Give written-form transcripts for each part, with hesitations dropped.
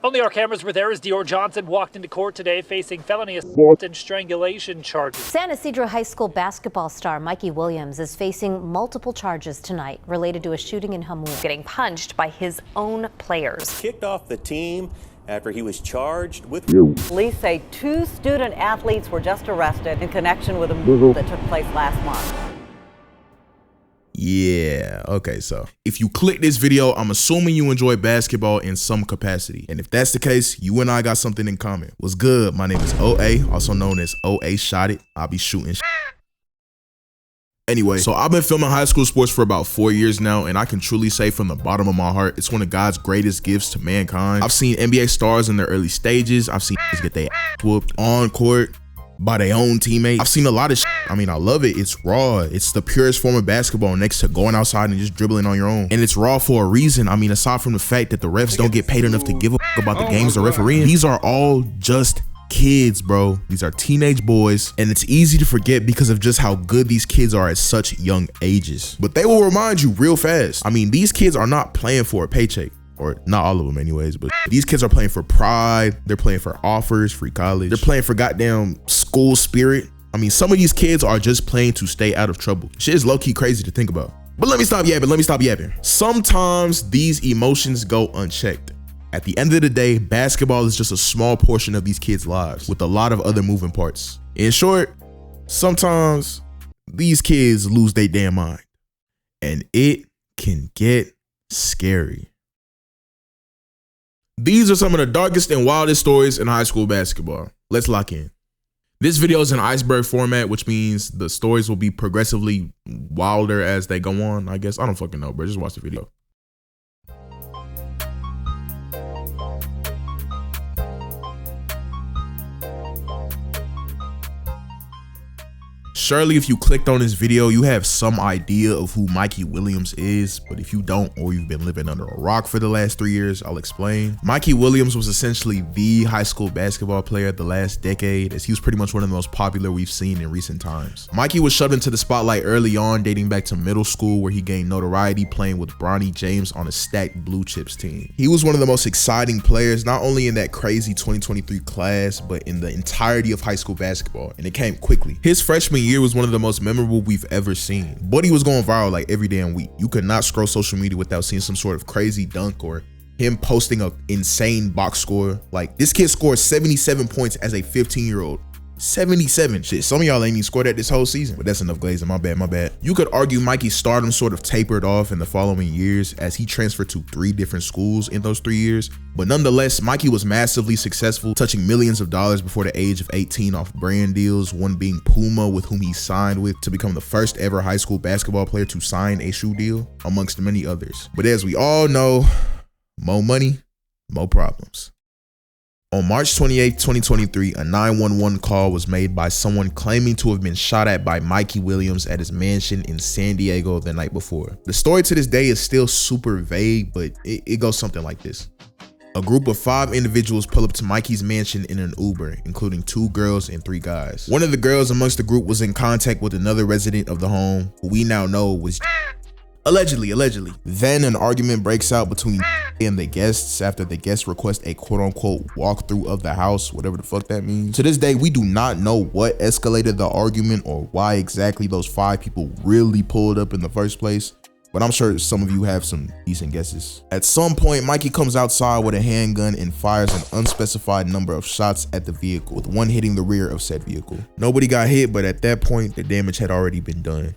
Only our cameras were there as Dior Johnson walked into court today facing felony assault and strangulation charges. San Ysidro High School basketball star Mikey Williams is facing multiple charges tonight related to a shooting in Jamul. Getting punched by his own players. Kicked off the team after he was charged with. Police say 2 student athletes were just arrested in connection with a move that took place last month. Yeah, okay, so if you click this video, I'm assuming you enjoy basketball in some capacity. And if that's the case, you and I got something in common. What's good? My name is OA, also known as OA Shot It. I'll be shooting Anyway, so I've been filming high school sports for about 4 years now, and I can truly say from the bottom of my heart, it's one of God's greatest gifts to mankind. I've seen NBA stars in their early stages. I've seen get their ass whooped on court by their own teammates. I've seen a lot of shit. I mean, I love it. It's raw. It's the purest form of basketball next to going outside and just dribbling on your own. And it's raw for a reason. I mean, aside from the fact that the refs don't get paid enough to give a about the games they're refereeing, these are all just kids, bro. These are teenage boys, and it's easy to forget because of just how good these kids are at such young ages. But they will remind you real fast. I mean, these kids are not playing for a paycheck. Or not all of them anyways, but these kids are playing for pride. They're playing for offers, free college. They're playing for goddamn school spirit. I mean, some of these kids are just playing to stay out of trouble. Shit is low-key crazy to think about. But let me stop yapping. Sometimes these emotions go unchecked. At the end of the day, basketball is just a small portion of these kids' lives with a lot of other moving parts. In short, sometimes these kids lose their damn mind, and it can get scary. These are some of the darkest and wildest stories in high school basketball. Let's lock in. This video is in iceberg format, which means the stories will be progressively wilder as they go on, I guess. I don't fucking know, bro. Just watch the video. Surely if you clicked on this video, you have some idea of who Mikey Williams is, but if you don't, or you've been living under a rock for the last 3 years, I'll explain. Mikey Williams was essentially the high school basketball player of the last decade, as he was pretty much one of the most popular we've seen in recent times. Mikey was shoved into the spotlight early on, dating back to middle school, where he gained notoriety playing with Bronny James on a stacked Blue Chips team. He was one of the most exciting players, not only in that crazy 2023 class, but in the entirety of high school basketball, and it came quickly. His freshman year was one of the most memorable we've ever seen. Buddy was going viral like every damn week. You could not scroll social media without seeing some sort of crazy dunk or him posting an insane box score. Like, this kid scored 77 points as a 15-year-old. 77. Shit, some of y'all ain't even scored that this whole season. But that's enough glazing, my bad. You could argue Mikey's stardom sort of tapered off in the following years as he transferred to 3 different schools in those 3 years. But nonetheless, Mikey was massively successful, touching millions of dollars before the age of 18 off brand deals, one being Puma, with whom he signed with to become the first ever high school basketball player to sign a shoe deal, amongst many others. But as we all know, more money, more problems. On March 28, 2023, a 911 call was made by someone claiming to have been shot at by Mikey Williams at his mansion in San Diego the night before. The story to this day is still super vague, but it goes something like this. A group of 5 individuals pull up to Mikey's mansion in an Uber, including 2 girls and 3 guys. One of the girls amongst the group was in contact with another resident of the home, who we now know was Allegedly. Then an argument breaks out between and the guests after the guests request a quote-unquote walkthrough of the house, whatever the fuck that means. To this day, we do not know what escalated the argument or why exactly those 5 people really pulled up in the first place, but I'm sure some of you have some decent guesses. At some point, Mikey comes outside with a handgun and fires an unspecified number of shots at the vehicle, with one hitting the rear of said vehicle. Nobody got hit, but at that point, the damage had already been done.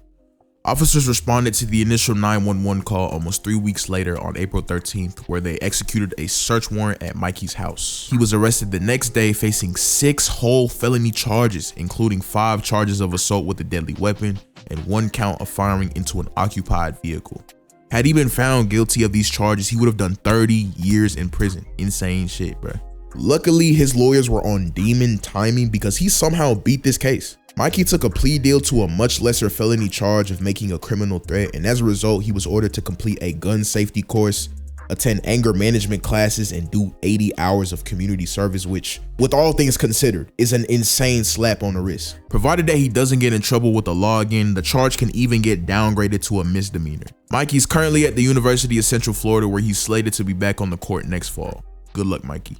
Officers responded to the initial 911 call almost 3 weeks later on April 13th, where they executed a search warrant at Mikey's house. He was arrested the next day facing 6 whole felony charges, including 5 charges of assault with a deadly weapon and 1 count of firing into an occupied vehicle. Had he been found guilty of these charges, he would have done 30 years in prison. Insane shit, bruh. Luckily, his lawyers were on demon timing because he somehow beat this case. Mikey took a plea deal to a much lesser felony charge of making a criminal threat, and as a result, he was ordered to complete a gun safety course, attend anger management classes, and do 80 hours of community service, which, with all things considered, is an insane slap on the wrist. Provided that he doesn't get in trouble with the law again, the charge can even get downgraded to a misdemeanor. Mikey's currently at the University of Central Florida, where he's slated to be back on the court next fall. Good luck, Mikey.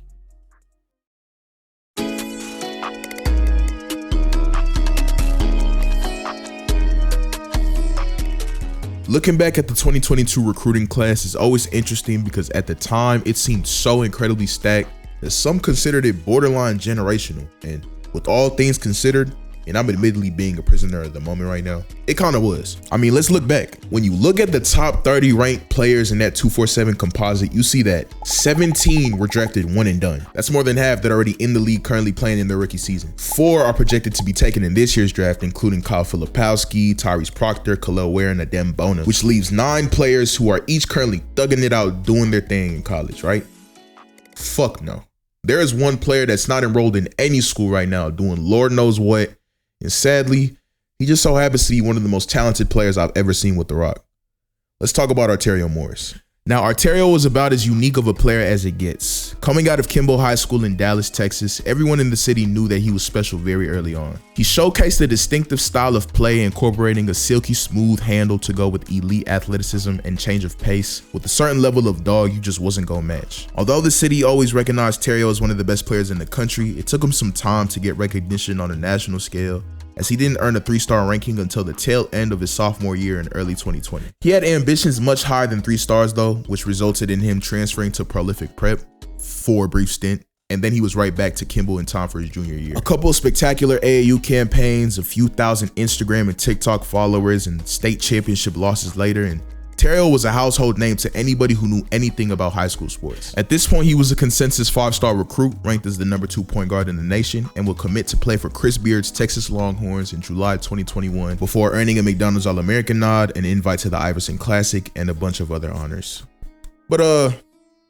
Looking back at the 2022 recruiting class is always interesting because at the time it seemed so incredibly stacked that some considered it borderline generational. And with all things considered, and I'm admittedly being a prisoner of the moment right now, it kind of was. I mean, let's look back. When you look at the top 30 ranked players in that 247 composite, you see that 17 were drafted one and done. That's more than half that are already in the league currently playing in their rookie season. 4 are projected to be taken in this year's draft, including Kyle Filipowski, Tyrese Proctor, Khalil Ware, and Adem Bona, which leaves 9 players who are each currently thugging it out doing their thing in college, right? Fuck no. There is one player that's not enrolled in any school right now doing Lord knows what. And sadly, he just so happens to be one of the most talented players I've ever seen with The Rock. Let's talk about Arterio Morris. Now, Arterio was about as unique of a player as it gets. Coming out of Kimball High School in Dallas, Texas, everyone in the city knew that he was special very early on. He showcased a distinctive style of play, incorporating a silky smooth handle to go with elite athleticism and change of pace, with a certain level of dog you just wasn't gonna match. Although the city always recognized Terrio as one of the best players in the country, it took him some time to get recognition on a national scale, as he didn't earn a 3-star ranking until the tail end of his sophomore year in early 2020. He had ambitions much higher than 3 stars though, which resulted in him transferring to Prolific Prep for a brief stint, and then he was right back to Kimball in time for his junior year. A couple of spectacular AAU campaigns, a few thousand Instagram and TikTok followers, and state championship losses later, and Terrio was a household name to anybody who knew anything about high school sports. At this point, he was a consensus 5-star recruit, ranked as the #2 point guard in the nation, and would commit to play for Chris Beard's Texas Longhorns in July 2021 before earning a McDonald's All-American nod, an invite to the Iverson Classic, and a bunch of other honors. But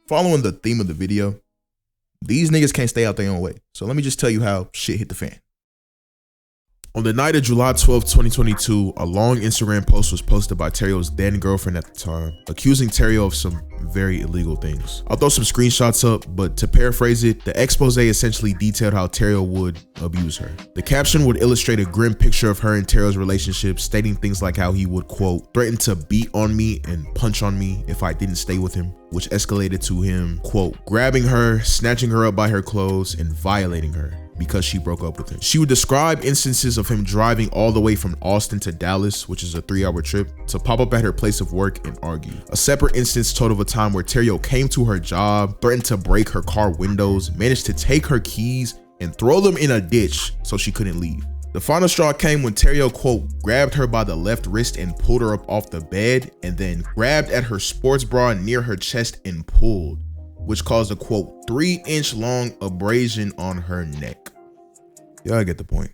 following the theme of the video, these niggas can't stay out their own way. So let me just tell you how shit hit the fan. On the night of July 12, 2022, a long Instagram post was posted by Terrio's then girlfriend at the time, accusing Terrio of some very illegal things. I'll throw some screenshots up, but to paraphrase it, the expose essentially detailed how Terrio would abuse her. The caption would illustrate a grim picture of her and Terrio's relationship, stating things like how he would, quote, threaten to beat on me and punch on me if I didn't stay with him, which escalated to him, quote, grabbing her, snatching her up by her clothes, and violating her because she broke up with him. She would describe instances of him driving all the way from Austin to Dallas, which is a 3-hour trip, to pop up at her place of work and argue. A separate instance told of a time where Terrio came to her job, threatened to break her car windows, managed to take her keys and throw them in a ditch so she couldn't leave. The final straw came when Terrio, quote, grabbed her by the left wrist and pulled her up off the bed, and then grabbed at her sports bra near her chest and pulled, which caused a, quote, 3-inch long abrasion on her neck. Y'all get the point.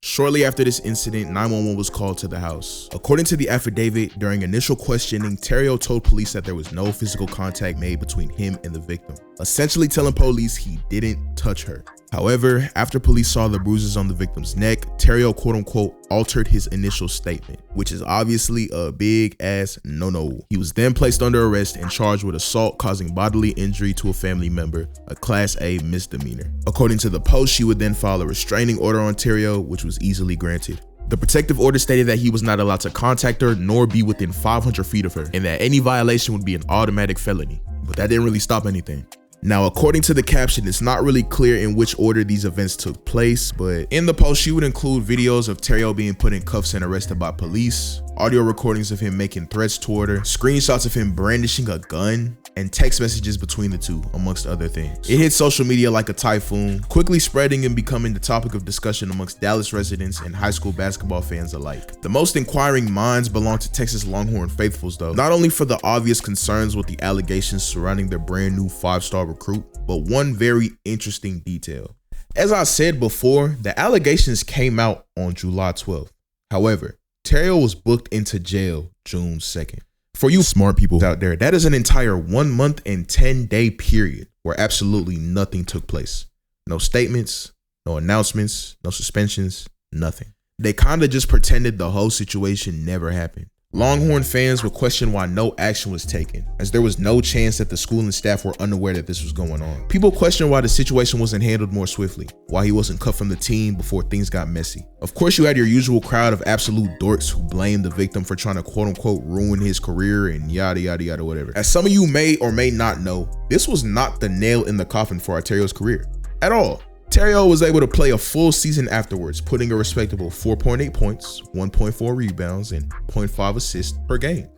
Shortly after this incident, 911 was called to the house. According to the affidavit, during initial questioning, Terrio told police that there was no physical contact made between him and the victim, essentially telling police he didn't touch her. However, after police saw the bruises on the victim's neck, Terrio, quote unquote, altered his initial statement, which is obviously a big ass no-no. He was then placed under arrest and charged with assault causing bodily injury to a family member, a Class A misdemeanor. According to the post, she would then file a restraining order on Terrio, which was easily granted. The protective order stated that he was not allowed to contact her nor be within 500 feet of her, and that any violation would be an automatic felony. But that didn't really stop anything. Now, according to the caption, it's not really clear in which order these events took place, but in the post, she would include videos of Terrio being put in cuffs and arrested by police, audio recordings of him making threats toward her, screenshots of him brandishing a gun, and text messages between the two, amongst other things. It hit social media like a typhoon, quickly spreading and becoming the topic of discussion amongst Dallas residents and high school basketball fans alike. The most inquiring minds belong to Texas Longhorn faithfuls though, not only for the obvious concerns with the allegations surrounding their brand new 5-star recruit, but one very interesting detail. As I said before, the allegations came out on July 12th. However, Terrio was booked into jail June 2nd. For you smart people out there, that is an entire 1 month and 10-day period where absolutely nothing took place. No statements, no announcements, no suspensions, nothing. They kind of just pretended the whole situation never happened. Longhorn fans would question why no action was taken, as there was no chance that the school and staff were unaware that this was going on. People questioned why the situation wasn't handled more swiftly, why he wasn't cut from the team before things got messy. Of course, you had your usual crowd of absolute dorks who blamed the victim for trying to quote unquote ruin his career and yada yada yada whatever. As some of you may or may not know, this was not the nail in the coffin for Arterio's career at all. Terrio was able to play a full season afterwards, putting a respectable 4.8 points, 1.4 rebounds, and 0.5 assists per game.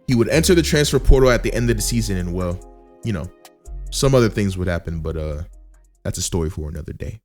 He would enter the transfer portal at the end of the season, and well, you know, some other things would happen, but that's a story for another day.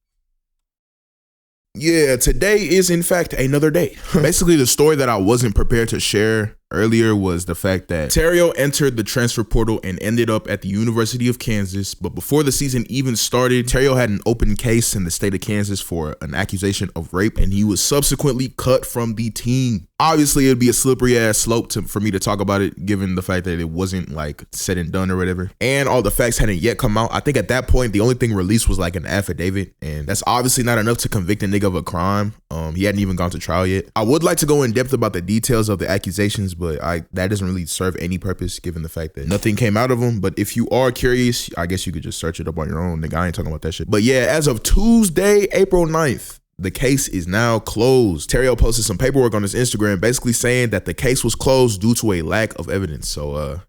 Yeah, today is in fact another day. Basically, the story that I wasn't prepared to share earlier was the fact that Terrio entered the transfer portal and ended up at the University of Kansas. But before the season even started, Terrio had an open case in the state of Kansas for an accusation of rape, and he was subsequently cut from the team. Obviously, it'd be a slippery ass slope for me to talk about it, given the fact that it wasn't like said and done or whatever. And all the facts hadn't yet come out. I think at that point, the only thing released was like an affidavit, and that's obviously not enough to convict a nigga of a crime. He hadn't even gone to trial yet. I would like to go in depth about the details of the accusations, but that doesn't really serve any purpose given the fact that nothing came out of them. But if you are curious, I guess you could just search it up on your own. Nigga, I ain't talking about that shit. But yeah, as of Tuesday, April 9th, the case is now closed. Terrio posted some paperwork on his Instagram basically saying that the case was closed due to a lack of evidence. So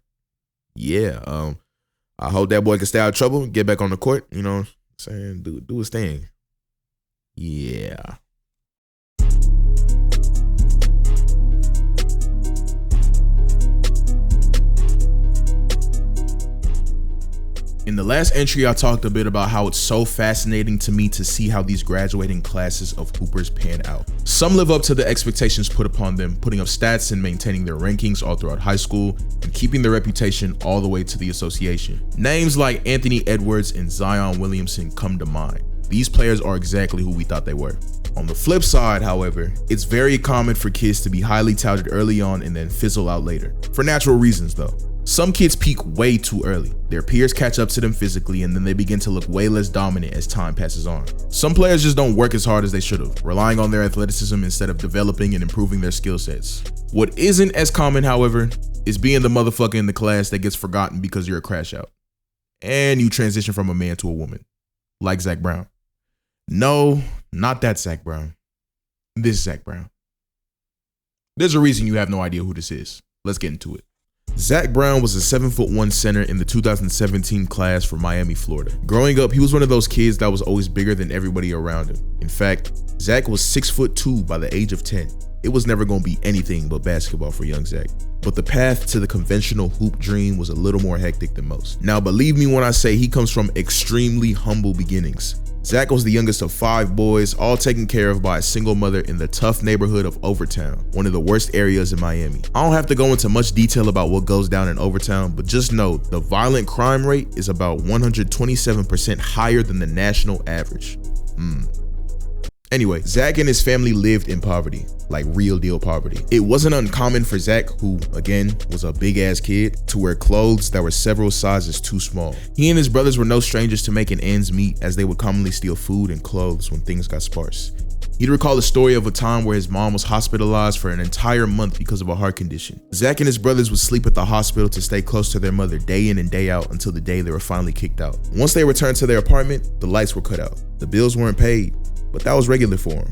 yeah, I hope that boy can stay out of trouble, get back on the court, you know what I'm saying, do his thing. Yeah. In the last entry, I talked a bit about how it's so fascinating to me to see how these graduating classes of hoopers pan out. Some live up to the expectations put upon them, putting up stats and maintaining their rankings all throughout high school and keeping their reputation all the way to the association. Names like Anthony Edwards and Zion Williamson come to mind. These players are exactly who we thought they were. On the flip side, however, it's very common for kids to be highly touted early on and then fizzle out later. For natural reasons though. Some kids peak way too early. Their peers catch up to them physically and then they begin to look way less dominant as time passes on. Some players just don't work as hard as they should have, relying on their athleticism instead of developing and improving their skill sets. What isn't as common, however, is being the motherfucker in the class that gets forgotten because you're a crash out. And you transition from a man to a woman, like Zach Brown. No, not that Zach Brown. This Zach Brown. There's a reason you have no idea who this is. Let's get into it. Zach Brown was a 7'1" center in the 2017 class for Miami, Florida. Growing up, he was one of those kids that was always bigger than everybody around him. In fact, Zach was 6'2" by the age of 10. It was never going to be anything but basketball for young Zach. But the path to the conventional hoop dream was a little more hectic than most. Now, believe me when I say he comes from extremely humble beginnings. Zach was the youngest of 5 boys, all taken care of by a single mother in the tough neighborhood of Overtown, one of the worst areas in Miami. I don't have to go into much detail about what goes down in Overtown, but just know the violent crime rate is about 127% higher than the national average. Anyway, Zach and his family lived in poverty, like real deal poverty. It wasn't uncommon for Zach, who again was a big ass kid, to wear clothes that were several sizes too small. He and his brothers were no strangers to making ends meet, as they would commonly steal food and clothes when things got sparse. He'd recall a story of a time where his mom was hospitalized for an entire month because of a heart condition. Zach and his brothers would sleep at the hospital to stay close to their mother day in and day out until the day they were finally kicked out. Once they returned to their apartment, the lights were cut out. The bills weren't paid, but that was regular for him.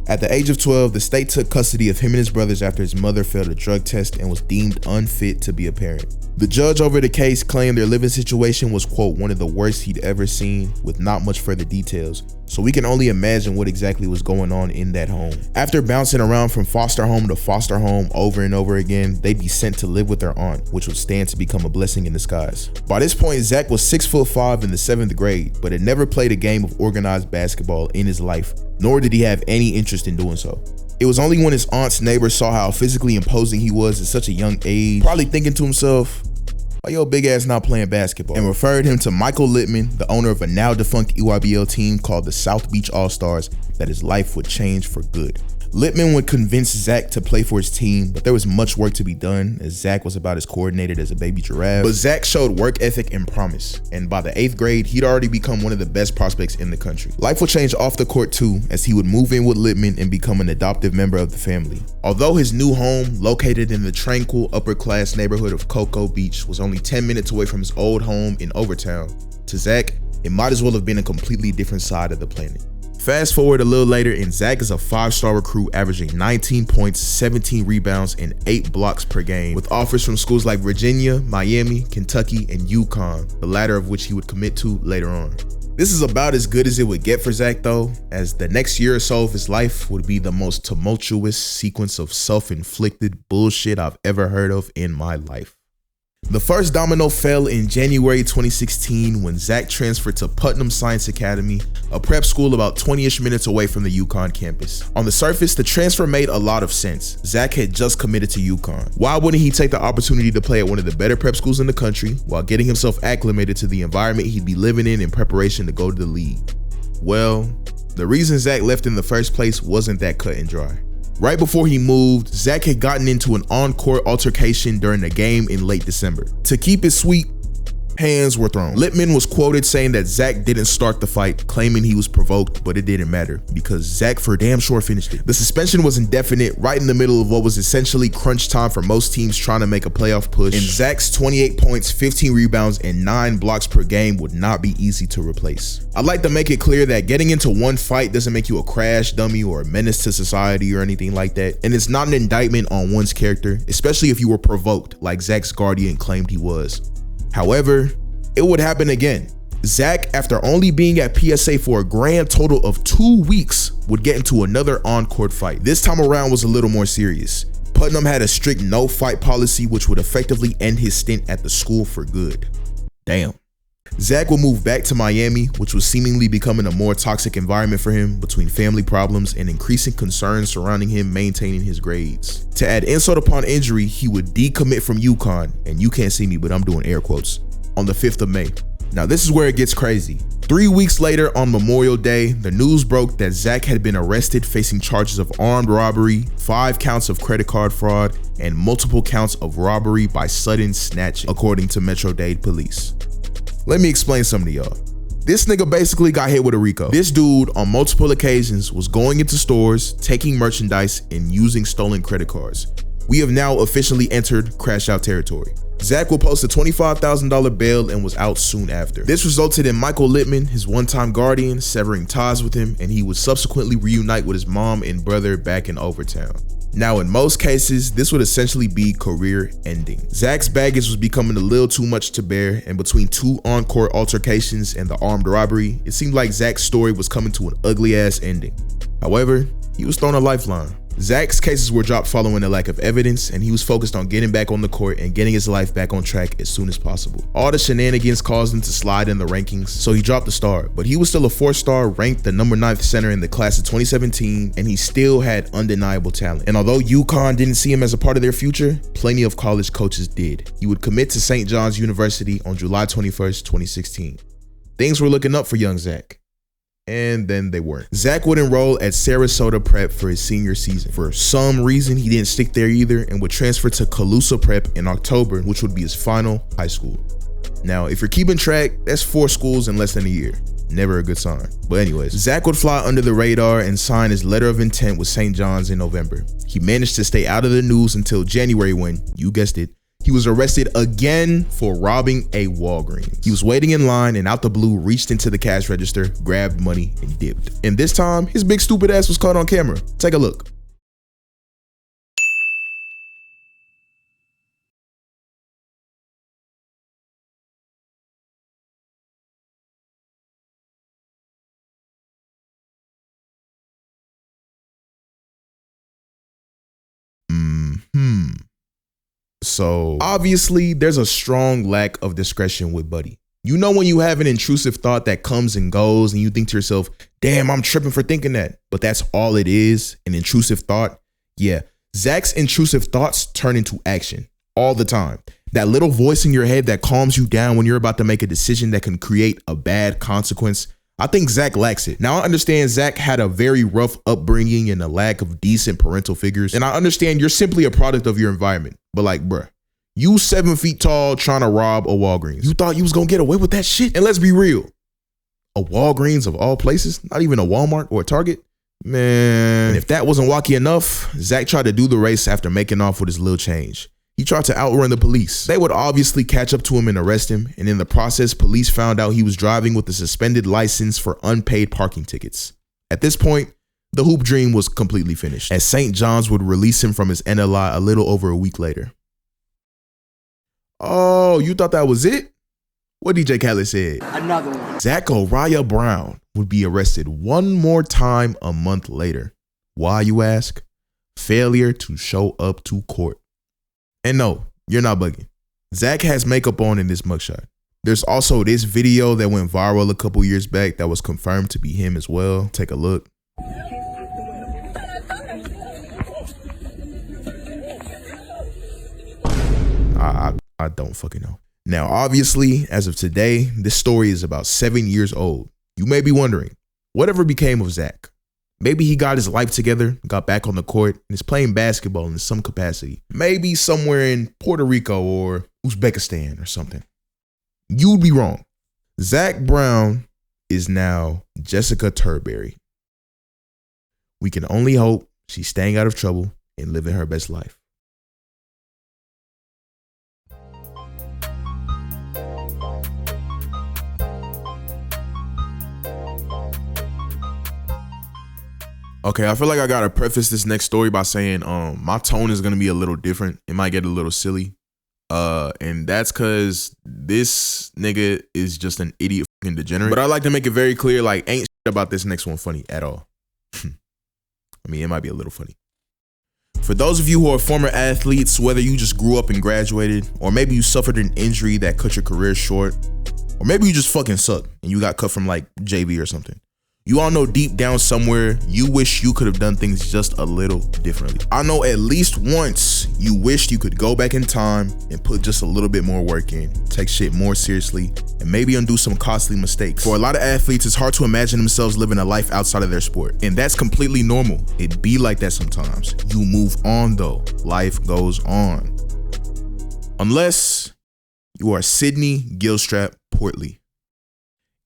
At the age of 12, the state took custody of him and his brothers after his mother failed a drug test and was deemed unfit to be a parent. The judge over the case claimed their living situation was, quote, one of the worst he'd ever seen, with not much further details, so we can only imagine what exactly was going on in that home. After bouncing around from foster home to foster home over and over again, they'd be sent to live with their aunt, which would stand to become a blessing in disguise. By this point, Zach was 6'5" in the 7th grade, but had never played a game of organized basketball in his life, nor did he have any interest in doing so. It was only when his aunt's neighbors saw how physically imposing he was at such a young age, probably thinking to himself, why your big ass not playing basketball, and referred him to Michael Littman, the owner of a now defunct EYBL team called the South Beach All-Stars, that his life would change for good. Littman would convince Zach to play for his team, but there was much work to be done as Zach was about as coordinated as a baby giraffe. But Zach showed work ethic and promise, and by the 8th grade, he'd already become one of the best prospects in the country. Life would change off the court too, as he would move in with Littman and become an adoptive member of the family. Although his new home, located in the tranquil upper-class neighborhood of Cocoa Beach, was only 10 minutes away from his old home in Overtown, to Zach, it might as well have been a completely different side of the planet. Fast forward a little later, and Zach is a 5-star recruit averaging 19 points, 17 rebounds, and 8 blocks per game, with offers from schools like Virginia, Miami, Kentucky, and UConn, the latter of which he would commit to later on. This is about as good as it would get for Zach though, as the next year or so of his life would be the most tumultuous sequence of self-inflicted bullshit I've ever heard of in my life. The first domino fell in January 2016 when Zach transferred to Putnam Science Academy, a prep school about 20-ish minutes away from the UConn campus. On the surface, the transfer made a lot of sense. Zach had just committed to UConn. Why wouldn't he take the opportunity to play at one of the better prep schools in the country while getting himself acclimated to the environment he'd be living in preparation to go to the league? Well, the reason Zach left in the first place wasn't that cut and dry. Right before he moved, Zach had gotten into an on-court altercation during a game in late December. To keep it sweet, hands were thrown. Littman was quoted saying that Zach didn't start the fight, claiming he was provoked, but it didn't matter because Zach for damn sure finished it. The suspension was indefinite, right in the middle of what was essentially crunch time for most teams trying to make a playoff push, and Zach's 28 points, 15 rebounds, and 9 blocks per game would not be easy to replace. I'd like to make it clear that getting into one fight doesn't make you a crash dummy or a menace to society or anything like that, and it's not an indictment on one's character, especially if you were provoked like Zach's guardian claimed he was. However, it would happen again. Zach, after only being at PSA for a grand total of 2 weeks, would get into another on-court fight. This time around was a little more serious. Putnam had a strict no-fight policy which would effectively end his stint at the school for good. Damn. Zach would move back to Miami, which was seemingly becoming a more toxic environment for him between family problems and increasing concerns surrounding him maintaining his grades. To add insult upon injury, he would decommit from UConn, and you can't see me, but I'm doing air quotes, on the 5th of May. Now this is where it gets crazy. 3 weeks later on Memorial Day, the news broke that Zach had been arrested facing charges of armed robbery, 5 counts of credit card fraud, and multiple counts of robbery by sudden snatching, according to Metro-Dade police. Let me explain something to y'all. This nigga basically got hit with a RICO. This dude on multiple occasions was going into stores, taking merchandise, and using stolen credit cards. We have now officially entered crash out territory. Zach will post a $25,000 bail and was out soon after. This resulted in Michael Littman, his one-time guardian, severing ties with him, and he would subsequently reunite with his mom and brother back in Overtown. Now, in most cases, this would essentially be career ending. Zach's baggage was becoming a little too much to bear, and between 2 on-court altercations and the armed robbery, it seemed like Zach's story was coming to an ugly-ass ending. However, he was thrown a lifeline. Zach's cases were dropped following a lack of evidence, and he was focused on getting back on the court and getting his life back on track as soon as possible. All the shenanigans caused him to slide in the rankings, so he dropped a star, but he was still a 4-star, ranked the number 9th center in the class of 2017, and he still had undeniable talent. And although UConn didn't see him as a part of their future, plenty of college coaches did. He would commit to St. John's University on July 21st, 2016. Things were looking up for young Zach. And then they weren't. Zach would enroll at Sarasota Prep for his senior season. For some reason, he didn't stick there either and would transfer to Colusa Prep in October, which would be his final high school. Now, if you're keeping track, that's 4 schools in less than a year. Never a good sign. But anyways, Zach would fly under the radar and sign his letter of intent with St. John's in November. He managed to stay out of the news until January when, you guessed it, he was arrested again for robbing a Walgreens. He was waiting in line and out the blue reached into the cash register, grabbed money, and dipped. And this time, his big stupid ass was caught on camera. Take a look. So obviously there's a strong lack of discretion with Buddy. You know when you have an intrusive thought that comes and goes and you think to yourself, damn, I'm tripping for thinking that. But that's all it is, an intrusive thought. Yeah, Zach's intrusive thoughts turn into action all the time. That little voice in your head that calms you down when you're about to make a decision that can create a bad consequence. I think Zach lacks it. Now, I understand Zach had a very rough upbringing and a lack of decent parental figures. And I understand you're simply a product of your environment. But like, bruh, you 7 feet tall trying to rob a Walgreens. You thought you was gonna get away with that shit? And let's be real. A Walgreens of all places? Not even a Walmart or a Target? Man. And if that wasn't wacky enough, Zach tried to do the race after making off with his little change. He tried to outrun the police. They would obviously catch up to him and arrest him, and in the process, police found out he was driving with a suspended license for unpaid parking tickets. At this point, the hoop dream was completely finished, as St. John's would release him from his NLI a little over a week later. Oh, you thought that was it? What DJ Khaled said? Another one. Zachariah Brown would be arrested one more time a month later. Why, you ask? Failure to show up to court. And no, you're not bugging. Zach has makeup on in this mugshot. There's also this video that went viral a couple years back that was confirmed to be him as well. Take a look. I don't fucking know. Now, obviously, as of today, this story is about 7 years old. You may be wondering, whatever became of Zach? Maybe he got his life together, got back on the court, and is playing basketball in some capacity. Maybe somewhere in Puerto Rico or Uzbekistan or something. You'd be wrong. Zach Brown is now Jessica Turberry. We can only hope she's staying out of trouble and living her best life. Okay, I feel like I gotta preface this next story by saying my tone is gonna be a little different. It might get a little silly. And that's cause this nigga is just an idiot fucking degenerate. But I like to make it very clear, like, ain't shit about this next one funny at all. I mean, it might be a little funny. For those of you who are former athletes, whether you just grew up and graduated, or maybe you suffered an injury that cut your career short, or maybe you just fucking suck and you got cut from like JV or something. You all know deep down somewhere, you wish you could have done things just a little differently. I know at least once you wished you could go back in time and put just a little bit more work in, take shit more seriously, and maybe undo some costly mistakes. For a lot of athletes, it's hard to imagine themselves living a life outside of their sport. And that's completely normal. It be like that sometimes. You move on though. Life goes on. Unless you are Sydney Gilstrap Portley.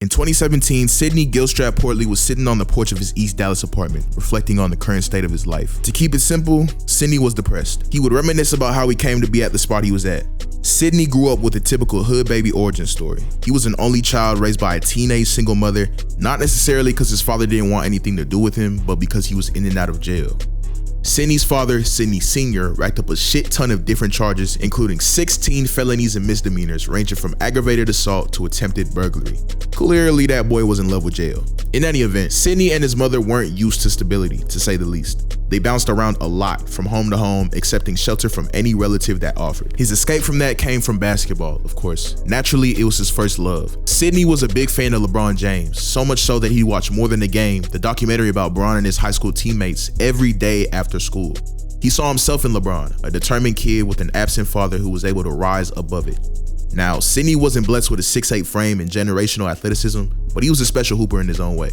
In 2017, Sydney Gilstrap Portley was sitting on the porch of his East Dallas apartment, reflecting on the current state of his life. To keep it simple, Sydney was depressed. He would reminisce about how he came to be at the spot he was at. Sydney grew up with a typical hood baby origin story. He was an only child raised by a teenage single mother, not necessarily because his father didn't want anything to do with him, but because he was in and out of jail. Sydney's father, Sydney Sr., racked up a shit ton of different charges, including 16 felonies and misdemeanors ranging from aggravated assault to attempted burglary. Clearly, that boy was in love with jail. In any event, Sydney and his mother weren't used to stability, to say the least. They bounced around a lot, from home to home, accepting shelter from any relative that offered. His escape from that came from basketball, of course. Naturally, it was his first love. Sydney was a big fan of LeBron James, so much so that he watched More Than a Game, the documentary about Bron and his high school teammates, every day after school. He saw himself in LeBron, a determined kid with an absent father who was able to rise above it. Now, Sydney wasn't blessed with a 6'8" frame and generational athleticism, but he was a special hooper in his own way.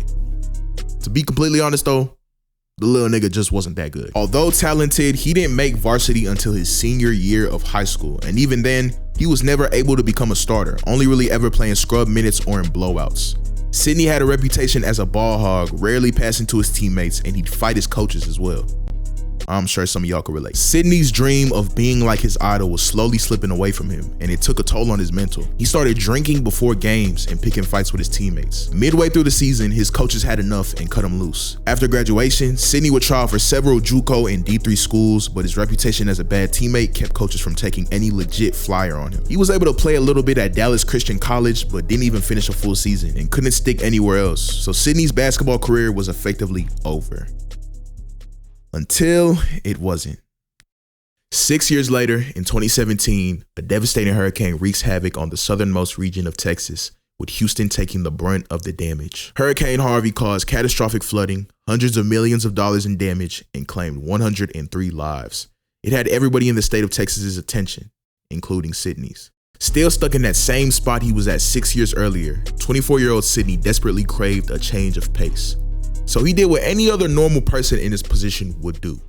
To be completely honest though, the little nigga just wasn't that good. Although talented, he didn't make varsity until his senior year of high school, and even then, he was never able to become a starter, only really ever playing scrub minutes or in blowouts. Sydney had a reputation as a ball hog, rarely passing to his teammates, and he'd fight his coaches as well. I'm sure some of y'all can relate. Sydney's dream of being like his idol was slowly slipping away from him, and it took a toll on his mental. He started drinking before games and picking fights with his teammates. Midway through the season, his coaches had enough and cut him loose. After graduation, Sydney would try for several JUCO and D3 schools, but his reputation as a bad teammate kept coaches from taking any legit flyer on him. He was able to play a little bit at Dallas Christian College, but didn't even finish a full season and couldn't stick anywhere else. So Sydney's basketball career was effectively over. Until it wasn't. 6 years later, in 2017, a devastating hurricane wreaks havoc on the southernmost region of Texas, with Houston taking the brunt of the damage. Hurricane Harvey caused catastrophic flooding, hundreds of millions of dollars in damage, and claimed 103 lives. It had everybody in the state of Texas's attention, including Sydney's. Still stuck in that same spot he was at 6 years earlier, 24-year-old Sidney desperately craved a change of pace. So he did what any other normal person in his position would do.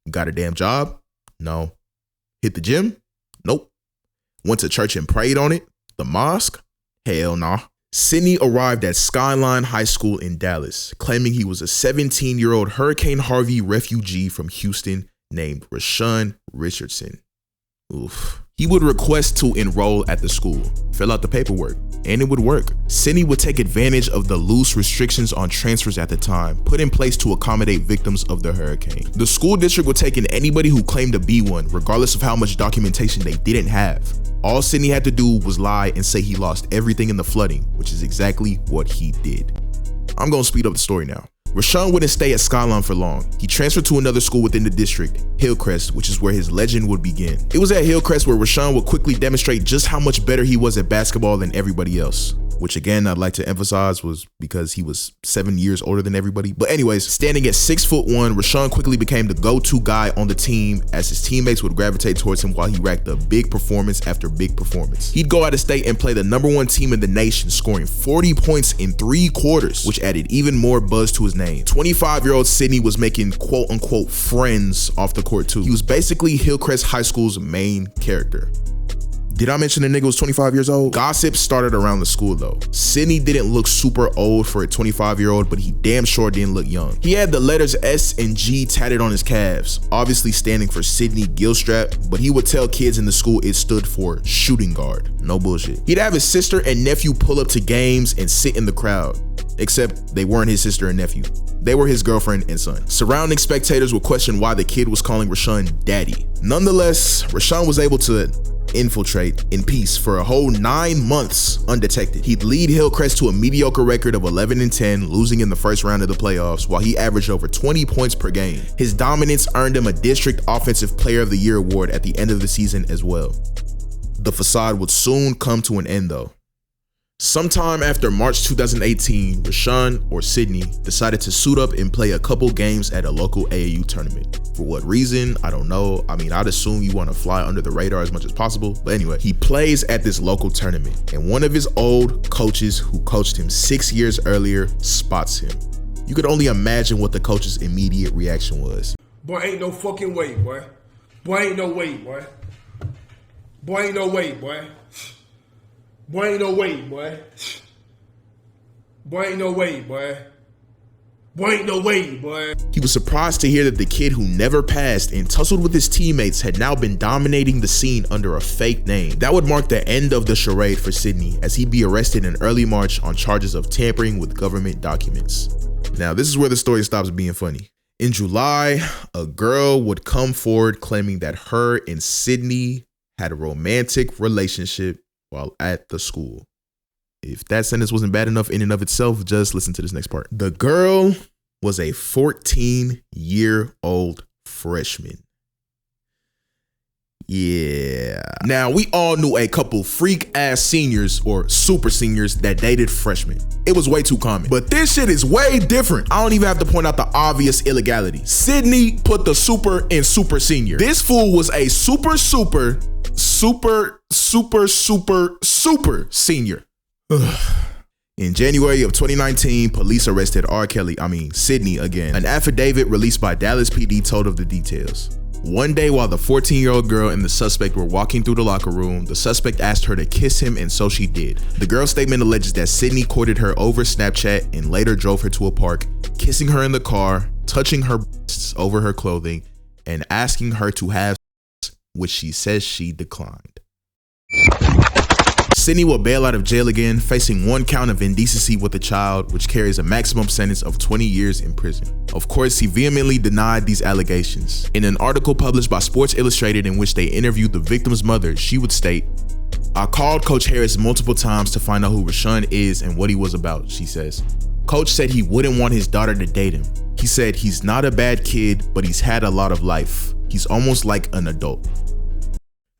Got a damn job? No. Hit the gym? Nope. Went to church and prayed on it? The mosque? Hell nah. Sidney arrived at Skyline High School in Dallas, claiming he was a 17-year-old Hurricane Harvey refugee from Houston named Rashawn Richardson. Oof. He would request to enroll at the school, fill out the paperwork, and it would work. Sidney would take advantage of the loose restrictions on transfers at the time, put in place to accommodate victims of the hurricane. The school district would take in anybody who claimed to be one, regardless of how much documentation they didn't have. All Sidney had to do was lie and say he lost everything in the flooding, which is exactly what he did. I'm gonna speed up the story now. Rashawn wouldn't stay at Skyline for long. He transferred to another school within the district, Hillcrest, which is where his legend would begin. It was at Hillcrest where Rashawn would quickly demonstrate just how much better he was at basketball than everybody else. Which again, I'd like to emphasize was because he was 7 years older than everybody. But anyways, standing at 6'1", Rashawn quickly became the go-to guy on the team as his teammates would gravitate towards him while he racked up big performance after big performance. He'd go out of state and play the #1 team in the nation, scoring 40 points in 3 quarters, which added even more buzz to his name. 25-year-old Sidney was making quote-unquote friends off the court too. He was basically Hillcrest High School's main character. Did I mention the nigga was 25 years old? Gossip started around the school though. Sidney didn't look super old for a 25-year-old, but he damn sure didn't look young. He had the letters S and G tatted on his calves, obviously standing for Sidney Gilstrap, but he would tell kids in the school it stood for shooting guard. No bullshit. He'd have his sister and nephew pull up to games and sit in the crowd, except they weren't his sister and nephew. They were his girlfriend and son. Surrounding spectators would question why the kid was calling Rashawn daddy. Nonetheless, Rashawn was able to infiltrate in peace for a whole 9 months undetected. He'd lead Hillcrest to a mediocre record of 11-10, losing in the first round of the playoffs, while he averaged over 20 points per game. His dominance earned him a District Offensive Player of the Year award at the end of the season as well. The facade would soon come to an end though. Sometime after March 2018, Rashawn or Sidney decided to suit up and play a couple games at a local AAU tournament. For what reason? I don't know. I mean, I'd assume you want to fly under the radar as much as possible. But anyway, he plays at this local tournament and one of his old coaches who coached him 6 years earlier spots him. You could only imagine what the coach's immediate reaction was. Boy, ain't no fucking way, boy. Boy, ain't no way, boy. Boy, ain't no way, boy. Boy, ain't no way, boy. Boy, ain't no way, boy. Boy, ain't no way, boy. He was surprised to hear that the kid who never passed and tussled with his teammates had now been dominating the scene under a fake name. That would mark the end of the charade for Sidney, as he'd be arrested in early March on charges of tampering with government documents. Now, this is where the story stops being funny. In July, a girl would come forward claiming that her and Sidney had a romantic relationship while at the school. If that sentence wasn't bad enough in and of itself, just listen to this next part. The girl was a 14-year-old freshman. Yeah. Now, we all knew a couple freak-ass seniors or super seniors that dated freshmen. It was way too common. But this shit is way different. I don't even have to point out the obvious illegality. Sidney put the super in super senior. This fool was a super senior. In January of 2019, police arrested Sidney again. An affidavit released by Dallas PD told of the details. One day while the 14-year-old girl and the suspect were walking through the locker room, the suspect asked her to kiss him, and so she did. The girl's statement alleges that Sidney courted her over Snapchat and later drove her to a park, kissing her in the car, touching her breasts over her clothing, and asking her to have sex, which she says she declined. Sidney will bail out of jail again, facing 1 count of indecency with a child, which carries a maximum sentence of 20 years in prison. Of course, he vehemently denied these allegations. In an article published by Sports Illustrated in which they interviewed the victim's mother, she would state, "I called Coach Harris multiple times to find out who Rashawn is and what he was about," she says. "Coach said he wouldn't want his daughter to date him. He said he's not a bad kid, but he's had a lot of life. He's almost like an adult."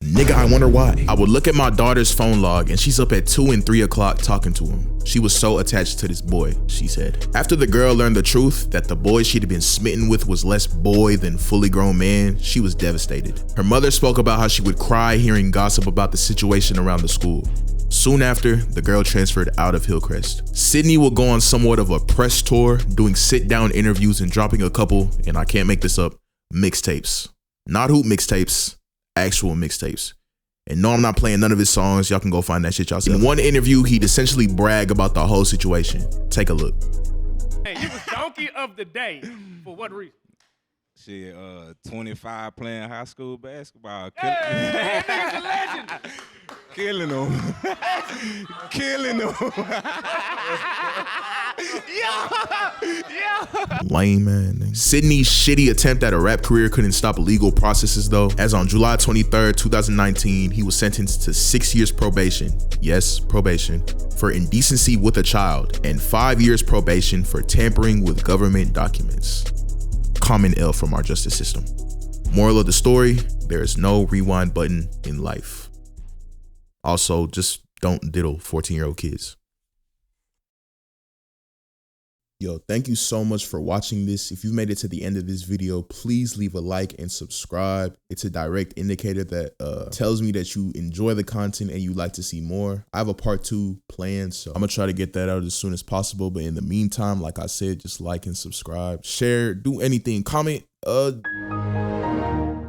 Nigga, I wonder why. I would look at my daughter's phone log and she's up at 2 and 3 o'clock talking to him. She was so attached to this boy, she said. After the girl learned the truth that the boy she'd been smitten with was less boy than fully grown man, she was devastated. Her mother spoke about how she would cry hearing gossip about the situation around the school. Soon after, the girl transferred out of Hillcrest. Sydney will go on somewhat of a press tour, doing sit-down interviews and dropping a couple, and I can't make this up, mixtapes. Not hoop mixtapes, actual mixtapes. And no, I'm not playing none of his songs. Y'all can go find that shit yourself. In one interview, he'd essentially brag about the whole situation. Take a look. Hey, you was donkey of the day. For what reason? Shit, 25 playing high school basketball. Hey, nigga's a legend. Killing them. Killing them. Lame, man. Sydney's shitty attempt at a rap career couldn't stop legal processes though, as on July 23rd, 2019, he was sentenced to 6 years probation, yes, probation, for indecency with a child, and 5 years probation for tampering with government documents. Common L from our justice system. Moral of the story, there is no rewind button in life. Also, just don't diddle 14-year-old kids. Yo, thank you so much for watching this. If you made it to the end of this video, please leave a like and subscribe. It's a direct indicator that tells me that you enjoy the content and you like to see more. I have a part 2 planned, so I'm gonna try to get that out as soon as possible. But in the meantime, like I said, just like and subscribe, share, do anything, comment.